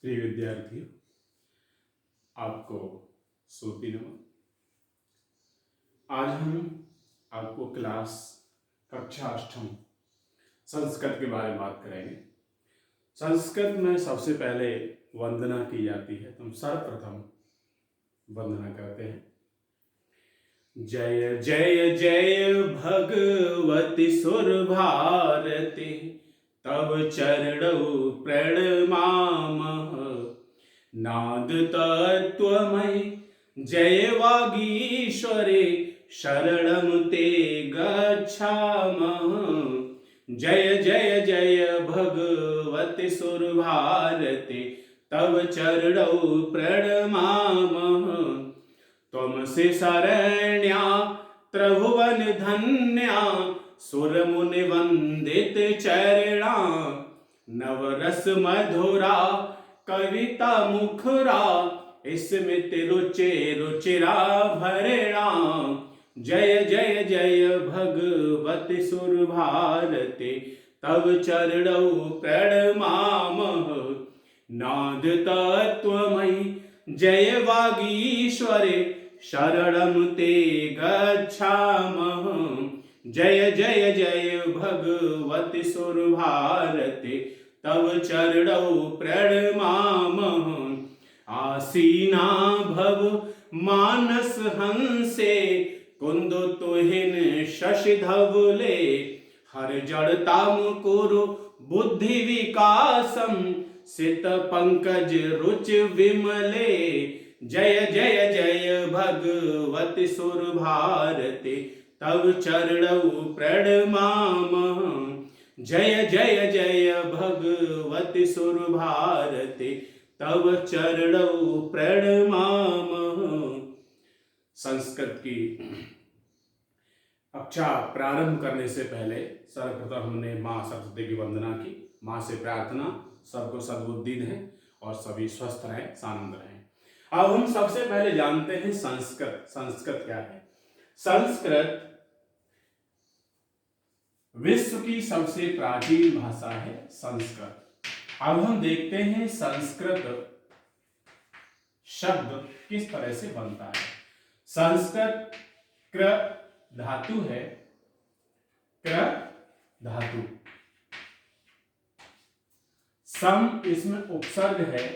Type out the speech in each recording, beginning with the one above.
प्रिय विद्यार्थियों, आपको सूती नमन। आज हम आपको कक्षा 8 संस्कृत के बारे में बात करेंगे। संस्कृत में सबसे पहले वंदना की जाती है। तो हम सर्वप्रथम वंदना करते हैं। जय जय जय भगवती सुर भारती, तव चरणौ प्रणमामः। नाद तत्त्वमयि जय वागीश्वरे, शरणं ते गच्छामः। जय जय जय भगवती सुर भारती, तव चरणौ प्रणमामः। त्वमसि शरण्या त्रिभुवन धन्या, सुर मुनि वंदित चरणा। नवरस मधुरा कविता मुखरा, स्मृति रुचि रुचिरा भरणा। जय जय जय भगवती सुर भारती, तव चरणौ प्रणमामः। नाद तत्त्वमयि जय वागीश्वरे, शरणं ते गच्छामः। जय जय जय भगवती सुर भारती, तव चरणौ प्रणमामः। आसीना भव मानस हंसे, कुंद तुहिन शशि धवले। हर जड़ता मुकुरु बुद्धि विकासम, सित पंकज रुचि विमले। जय जय जय भगवती सुर भारती, तव चरणौ प्रणमामः। जय जय जय भगवती सुर भारती, तव चरणौ प्रणमामः। संस्कृत की कक्षा प्रारंभ करने से पहले सर्वप्रथम हमने माँ सरस्वती की वंदना की। माँ से प्रार्थना सबको सद्बुद्धि दें और सभी स्वस्थ रहें, सानंद रहें। अब हम सबसे पहले जानते हैं संस्कृत। संस्कृत क्या है? संस्कृत विश्व की सबसे प्राचीन भाषा है संस्कृत। अब हम देखते हैं संस्कृत शब्द किस तरह से बनता है। संस्कृत कृ धातु है, कृ धातु। सम इसमें उपसर्ग है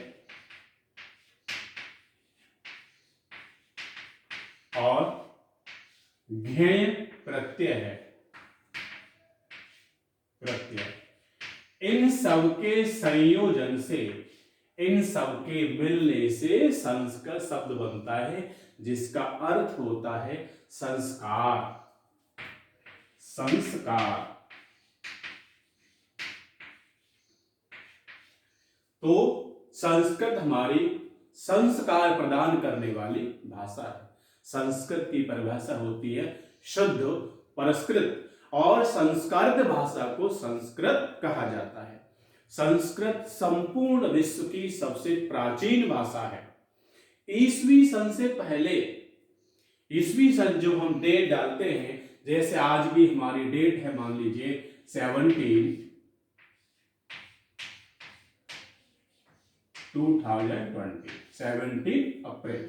और घेय प्रत्यय है। प्रत्यय इन सबके संयोजन से, इन सबके मिलने से संस्कृत शब्द बनता है, जिसका अर्थ होता है संस्कार। संस्कार। तो संस्कृत हमारी संस्कार प्रदान करने वाली भाषा है। संस्कृत की परिभाषा होती है शुद्ध परस्कृत, और संस्कृत भाषा को संस्कृत कहा जाता है। संस्कृत संपूर्ण विश्व की सबसे प्राचीन भाषा है। ईसवी सन से पहले, ईसवी सन जो हम डेट डालते हैं, जैसे आज भी हमारी डेट है, मान लीजिए 17 अप्रैल।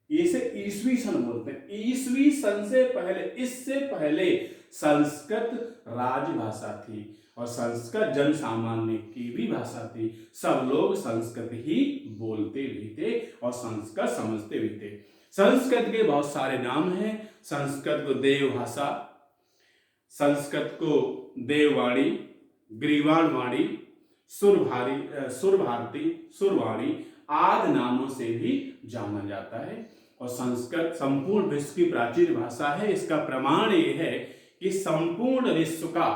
इसे ईसवी सन बोलते हैं। ईसवी सन से पहले, इससे पहले संस्कृत राजभाषा थी और संस्कृत जन सामान्य की भी भाषा थी। सब लोग संस्कृत ही बोलते भी थे और संस्कृत समझते भी थे। संस्कृत के बहुत सारे नाम हैं। संस्कृत को देव भाषा, संस्कृत को देववाणी, ग्रीवाण वाणी, सुरभारती, सुरवाणी आदि नामों से भी जाना जाता है। और संस्कृत संपूर्ण विश्व की प्राचीन भाषा है। इसका प्रमाण ये है कि संपूर्ण विश्व का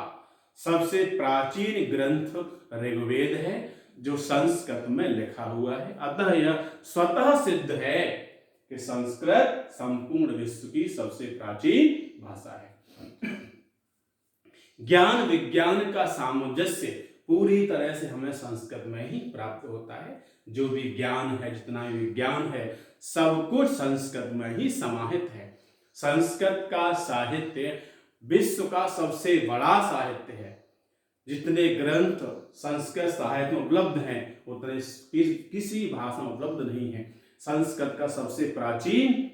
सबसे प्राचीन ग्रंथ ऋग्वेद है, जो संस्कृत में लिखा हुआ है। अतः यह स्वतः सिद्ध है कि संस्कृत संपूर्ण विश्व की सबसे प्राचीन भाषा है। ज्ञान विज्ञान का सामंजस्य पूरी तरह से हमें संस्कृत में ही प्राप्त होता है। जो भी ज्ञान है, जितना भी विज्ञान है, सब कुछ संस्कृत में ही समाहित है। संस्कृत का साहित्य विश्व का सबसे बड़ा साहित्य है। जितने ग्रंथ संस्कृत साहित्य में उपलब्ध हैं उतने किसी भाषा में उपलब्ध नहीं है। संस्कृत का सबसे प्राचीन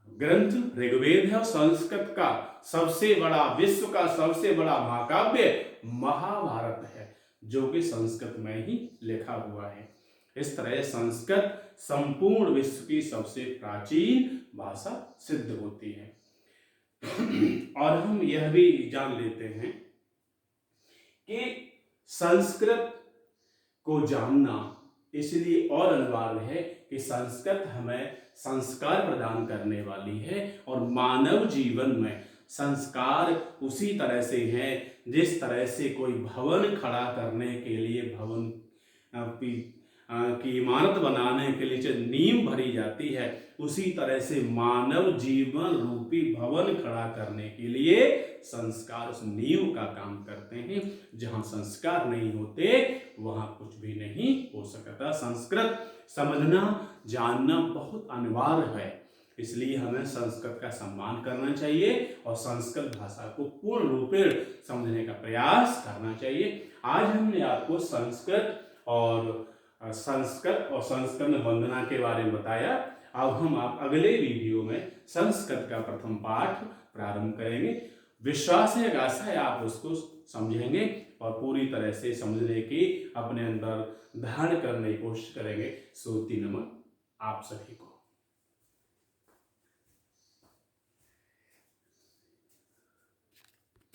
ग्रंथ ऋग्वेद है और संस्कृत का सबसे बड़ा, विश्व का सबसे बड़ा महाकाव्य महाभारत है, जो कि संस्कृत में ही लिखा हुआ है। इस तरह संस्कृत संपूर्ण विश्व की सबसे प्राचीन भाषा सिद्ध होती है। और हम यह भी जान लेते हैं कि संस्कृत को जानना इसलिए और अनिवार्य है कि संस्कृत हमें संस्कार प्रदान करने वाली है और मानव जीवन में संस्कार उसी तरह से हैं जिस तरह से कोई भवन खड़ा करने के लिए भवन की इमारत बनाने के लिए नींव भरी जाती है, उसी तरह से मानव जीवन रूपी भवन खड़ा करने के लिए संस्कार उस नींव का काम करते हैं। जहां संस्कार नहीं होते वहां कुछ भी नहीं हो सकता। संस्कृत समझना जानना बहुत अनिवार्य है, इसलिए हमें संस्कृत का सम्मान करना चाहिए और संस्कृत भाषा को पूर्ण रूपेण समझने का प्रयास करना चाहिए। आज हमने आपको संस्कृत और संस्कृत में वंदना के बारे में बताया। अब हम आप अगले वीडियो में संस्कृत का प्रथम पाठ प्रारंभ करेंगे। विश्वास है, आशा है आप उसको समझेंगे और पूरी तरह से समझने की अपने अंदर धारण करने की कोशिश करेंगे। 103 नमन आप सभी को।